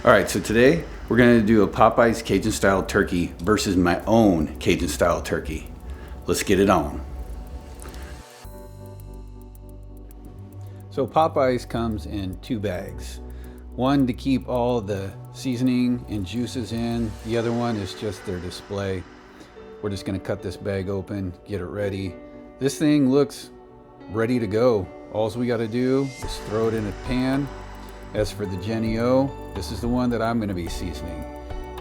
All right, so today we're gonna do a Popeyes Cajun Style Turkey versus my own Cajun Style Turkey. Let's get it on. So Popeyes comes in 2 bags. One to keep all the seasoning and juices in. The other one is just their display. We're just gonna cut this bag open, get it ready. This thing looks ready to go. All we gotta do is throw it in a pan. As for the Jenny O, this is the one that I'm gonna be seasoning.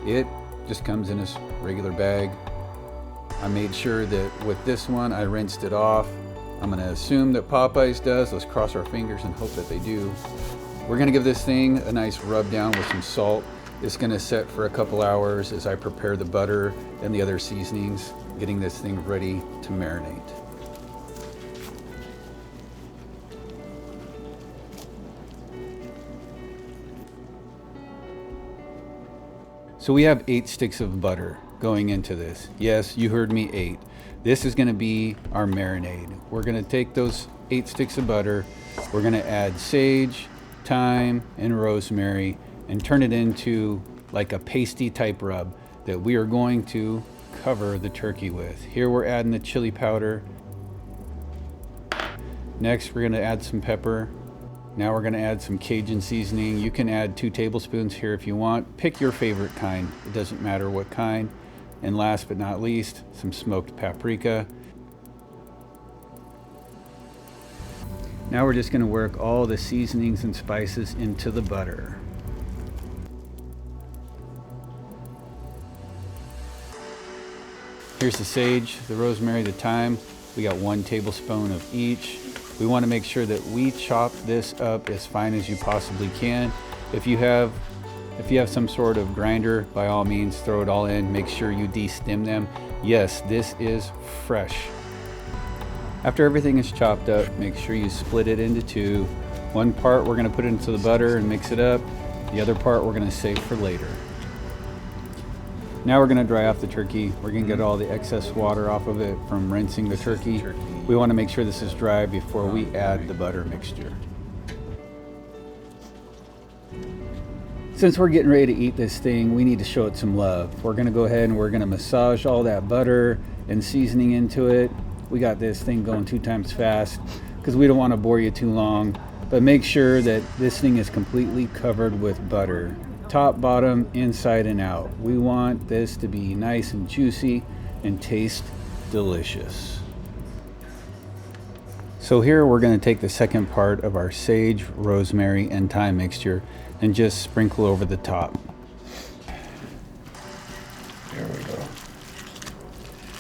It just comes in this regular bag. I made sure that with this one, I rinsed it off. I'm gonna assume that Popeyes does. Let's cross our fingers and hope that they do. We're gonna give this thing a nice rub down with some salt. It's gonna set for a couple hours as I prepare the butter and the other seasonings, getting this thing ready to marinate. So we have 8 sticks of butter going into this. Yes, you heard me, 8. This is gonna be our marinade. We're gonna take those 8 sticks of butter, we're gonna add sage, thyme, and rosemary, and turn it into like a pasty type rub that we are going to cover the turkey with. Here we're adding the chili powder. Next, we're gonna add some pepper. Now we're gonna add some Cajun seasoning. You can add 2 tablespoons here if you want. Pick your favorite kind. It doesn't matter what kind. And last but not least, some smoked paprika. Now we're just gonna work all the seasonings and spices into the butter. Here's the sage, the rosemary, the thyme. We got 1 tablespoon of each. We want to make sure that we chop this up as fine as you possibly can. If you have some sort of grinder, by all means, throw it all in. Make sure you de-stem them. Yes, this is fresh. After everything is chopped up, make sure you split it into 2. One part we're going to put into the butter and mix it up. The other part we're going to save for later. Now we're going to dry off the turkey. We're going to get all the excess water off of it from rinsing the turkey. We want to make sure this is dry before we add the butter mixture. Since we're getting ready to eat this thing, we need to show it some love. We're going to go ahead and we're going to massage all that butter and seasoning into it. We got this thing going 2 times fast because we don't want to bore you too long. But make sure that this thing is completely covered with butter. Top, bottom, inside and out. We want this to be nice and juicy and taste delicious. So here we're going to take the second part of our sage, rosemary, and thyme mixture and just sprinkle over the top. There we go.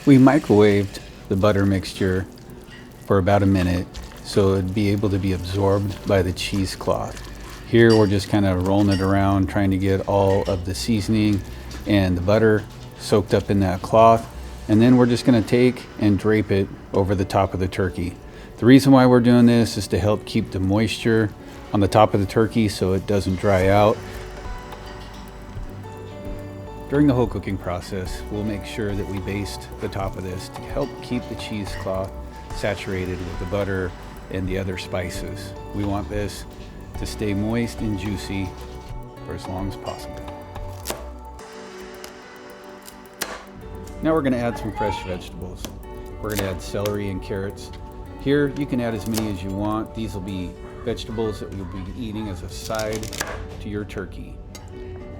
We microwaved the butter mixture for about a minute so it'd be able to be absorbed by the cheesecloth. Here we're just kind of rolling it around, trying to get all of the seasoning and the butter soaked up in that cloth. And then we're just gonna take and drape it over the top of the turkey. The reason why we're doing this is to help keep the moisture on the top of the turkey so it doesn't dry out. During the whole cooking process, we'll make sure that we baste the top of this to help keep the cheesecloth saturated with the butter and the other spices. We want this to stay moist and juicy for as long as possible. Now we're going to add some fresh vegetables. We're going to add celery and carrots. Here you can add as many as you want. These will be vegetables that you'll be eating as a side to your turkey.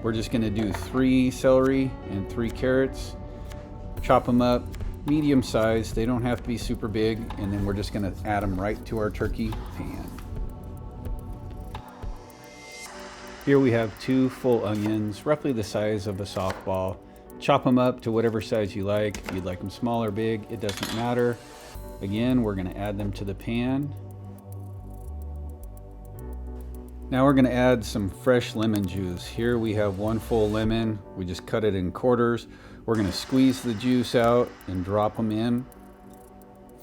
We're just going to do 3 celery and 3 carrots. Chop them up medium size. They don't have to be super big, and then we're just going to add them right to our turkey pan. Here we have 2 full onions, roughly the size of a softball. Chop them up to whatever size you like. If you'd like them small or big, it doesn't matter. Again, we're going to add them to the pan. Now we're going to add some fresh lemon juice. Here we have 1 full lemon. We just cut it in quarters. We're going to squeeze the juice out and drop them in.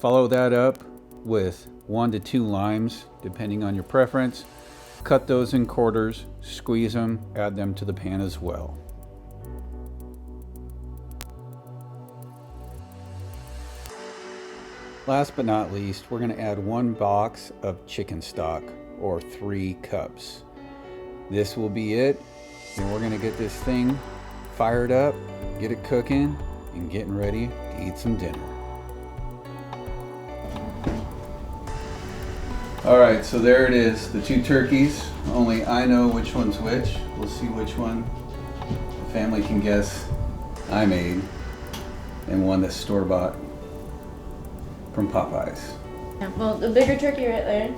Follow that up with 1 to 2 limes, depending on your preference. Cut those in quarters, squeeze them, add them to the pan as well. Last but not least, we're going to add 1 box of chicken stock, or 3 cups. This will be it. Then we're gonna get this thing fired up, get it cooking, and getting ready to eat some dinner. All right, so there it is, the 2 turkeys. Only I know which one's which. We'll see which one the family can guess I made, and one that's store-bought from Popeyes. Yeah, well, the bigger turkey right there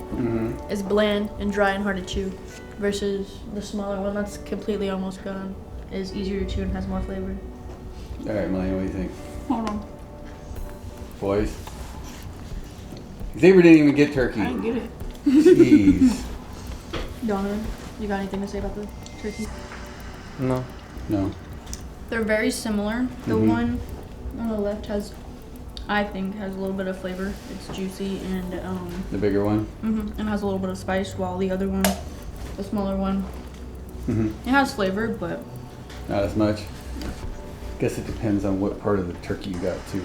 is bland and dry and hard to chew, versus the smaller one that's completely almost gone, is easier to chew and has more flavor. All right, Melanie, what do you think? Hold on. Boys? Xavier didn't even get turkey. I didn't get it. Jeez. Donovan, you got anything to say about the turkey? No. No. They're very similar. The one on the left I think has a little bit of flavor. It's juicy and The bigger one? and has a little bit of spice, while the other one, the smaller one, it has flavor, but Not as much? Guess it depends on what part of the turkey you got, too.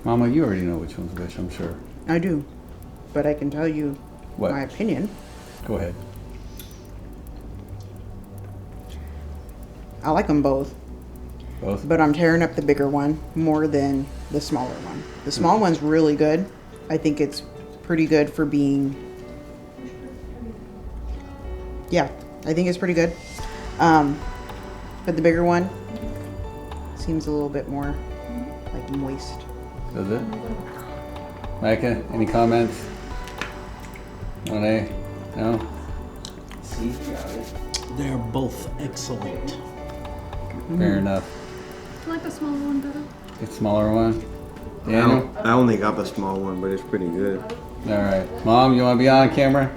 Mama, you already know which one's which, I'm sure. I do, but I can tell you What? my opinion. Go ahead. I like them both, Both? but I'm tearing up the bigger one more than the smaller one. The small one's really good. I think it's pretty good for being. Yeah, I think it's pretty good. But the bigger one seems a little bit more like moist. Does it? Micah, any comments? Monet? No? They're both excellent. Fair enough. I like the smaller one better. The smaller one? Daniel? I only got the small one, but it's pretty good. All right. Mom, you want to be on camera?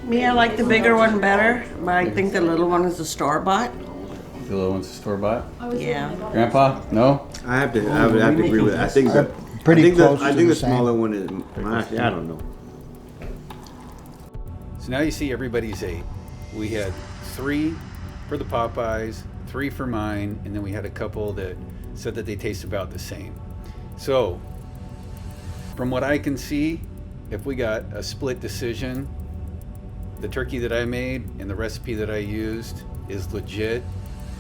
Me, I like the bigger one better, but I think the little one is a store-bought. The little one's a store-bought? Yeah. Grandpa? No? I have to agree with it. I think that Pretty close I to think the the smaller same. one is. I don't know. So now you see everybody's 8. We had 3 for the Popeyes, 3 for mine, and then we had a couple that said that they taste about the same. So, from what I can see, if we got a split decision, the turkey that I made and the recipe that I used is legit.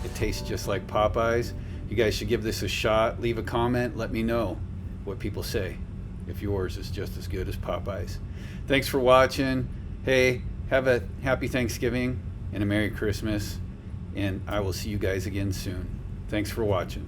It tastes just like Popeyes. You guys should give this a shot. Leave a comment. Let me know what people say, if yours is just as good as Popeyes. Thanks for watching. Hey, have a happy Thanksgiving and a Merry Christmas, and I will see you guys again soon. Thanks for watching.